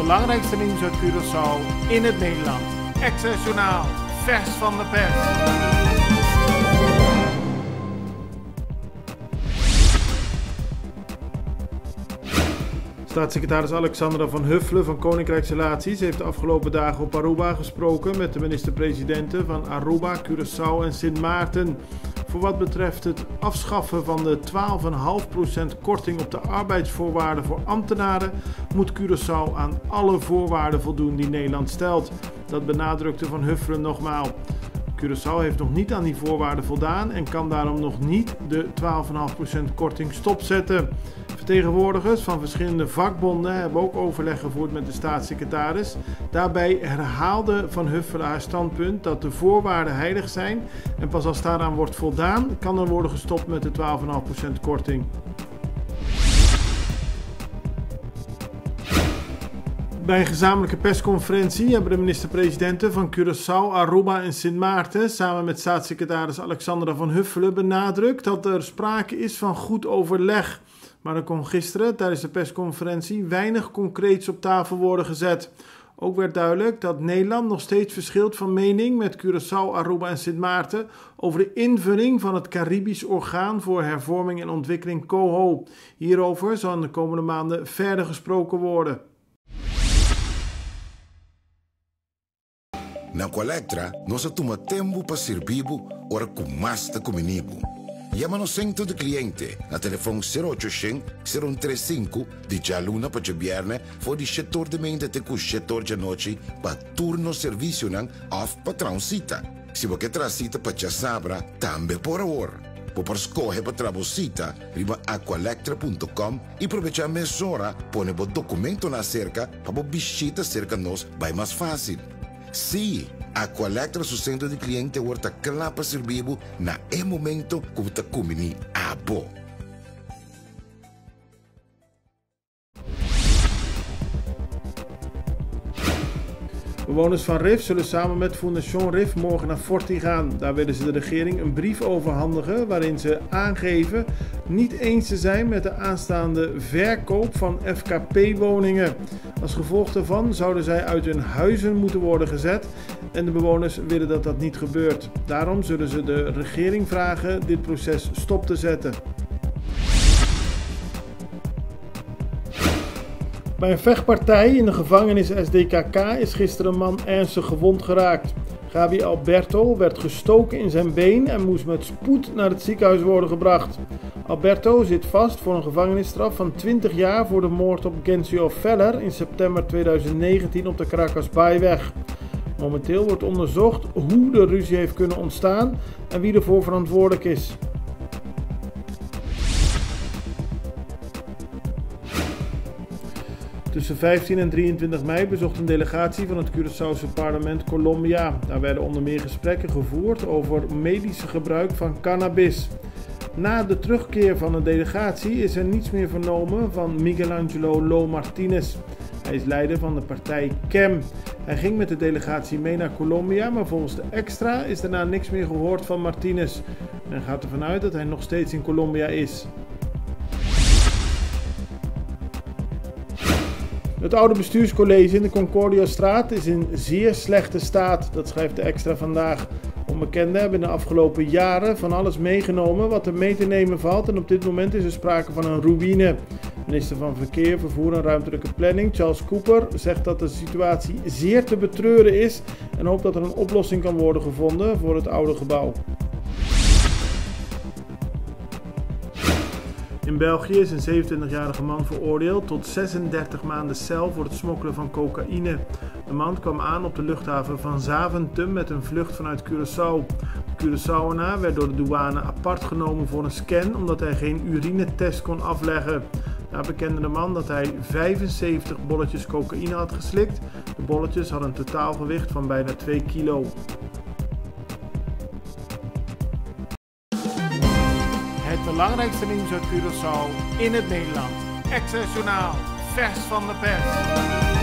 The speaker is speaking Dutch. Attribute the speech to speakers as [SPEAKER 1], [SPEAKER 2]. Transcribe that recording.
[SPEAKER 1] belangrijkste nieuws uit Curaçao in het Nederland. Access Journaal, vers van de pers. Staatssecretaris Alexandra van Huffelen van Koninkrijksrelaties heeft de afgelopen dagen op Aruba gesproken met de minister-presidenten van Aruba, Curaçao en Sint Maarten. Voor wat betreft het afschaffen van de 12,5% korting op de arbeidsvoorwaarden voor ambtenaren moet Curaçao aan alle voorwaarden voldoen die Nederland stelt. Dat benadrukte Van Huffelen nogmaals. Curaçao heeft nog niet aan die voorwaarden voldaan en kan daarom nog niet de 12,5% korting stopzetten. Vertegenwoordigers van verschillende vakbonden hebben ook overleg gevoerd met de staatssecretaris. Daarbij herhaalde Van Huffelen haar standpunt dat de voorwaarden heilig zijn en pas als daaraan wordt voldaan kan er worden gestopt met de 12,5% korting. Bij een gezamenlijke persconferentie hebben de minister-presidenten van Curaçao, Aruba en Sint Maarten samen met staatssecretaris Alexandra van Huffelen benadrukt dat er sprake is van goed overleg. Maar er kon gisteren tijdens de persconferentie weinig concreets op tafel worden gezet. Ook werd duidelijk dat Nederland nog steeds verschilt van mening met Curaçao, Aruba en Sint Maarten over de invulling van het Caribisch Orgaan voor Hervorming en Ontwikkeling COHO. Hierover zal in de komende maanden verder gesproken worden.
[SPEAKER 2] Na Colectra, nós toma tempo para servir ora com mais de comunibo. Llama-nos centro de cliente na telefone 0800-035 de jaluna para Jabierne voor die setor de mente te com setor de noite para turno serviço nan of patrão cita. Se você tracita para Chasabra, também por hora. Por escolher para trabocita, riba aqualectra.com e aproveitar a mesura, põe o documento na cerca para visita cerca nós, vai mais fácil. Sim, a Colectra su centro de cliente wordt klaar para servir na momento que você comini abo.
[SPEAKER 1] Bewoners van RIF zullen samen met Fondation RIF morgen naar Forti gaan. Daar willen ze de regering een brief overhandigen waarin ze aangeven niet eens te zijn met de aanstaande verkoop van FKP-woningen. Als gevolg daarvan zouden zij uit hun huizen moeten worden gezet en de bewoners willen dat dat niet gebeurt. Daarom zullen ze de regering vragen dit proces stop te zetten. Bij een vechtpartij in de gevangenis SDKK is gisteren een man ernstig gewond geraakt. Gabi Alberto werd gestoken in zijn been en moest met spoed naar het ziekenhuis worden gebracht. Alberto zit vast voor een gevangenisstraf van 20 jaar voor de moord op Gencio Feller in september 2019 op de Caracas Bayweg. Momenteel wordt onderzocht hoe de ruzie heeft kunnen ontstaan en wie ervoor verantwoordelijk is. Tussen 15 en 23 mei bezocht een delegatie van het Curaçaose parlement Colombia. Daar werden onder meer gesprekken gevoerd over medische gebruik van cannabis. Na de terugkeer van de delegatie is er niets meer vernomen van Miguel Angelo Lo Martinez. Hij is leider van de partij CEM. Hij ging met de delegatie mee naar Colombia, maar volgens de Extra is daarna niks meer gehoord van Martinez. Men gaat ervan uit dat hij nog steeds in Colombia is. Het oude bestuurscollege in de Concordiastraat is in zeer slechte staat, dat schrijft de Extra vandaag. Onbekenden hebben in de afgelopen jaren van alles meegenomen wat er mee te nemen valt en op dit moment is er sprake van een ruïne. Minister van Verkeer, Vervoer en Ruimtelijke Planning, Charles Cooper, zegt dat de situatie zeer te betreuren is en hoopt dat er een oplossing kan worden gevonden voor het oude gebouw. In België is een 27-jarige man veroordeeld tot 36 maanden cel voor het smokkelen van cocaïne. De man kwam aan op de luchthaven van Zaventem met een vlucht vanuit Curaçao. De Curaçaoenaar werd door de douane apart genomen voor een scan omdat hij geen urinetest kon afleggen. Daar bekende de man dat hij 75 bolletjes cocaïne had geslikt. De bolletjes hadden een totaalgewicht van bijna 2 kilo. Het belangrijkste nieuws uit Curaçao in het Nederland. Access Journaal, vers van de pers.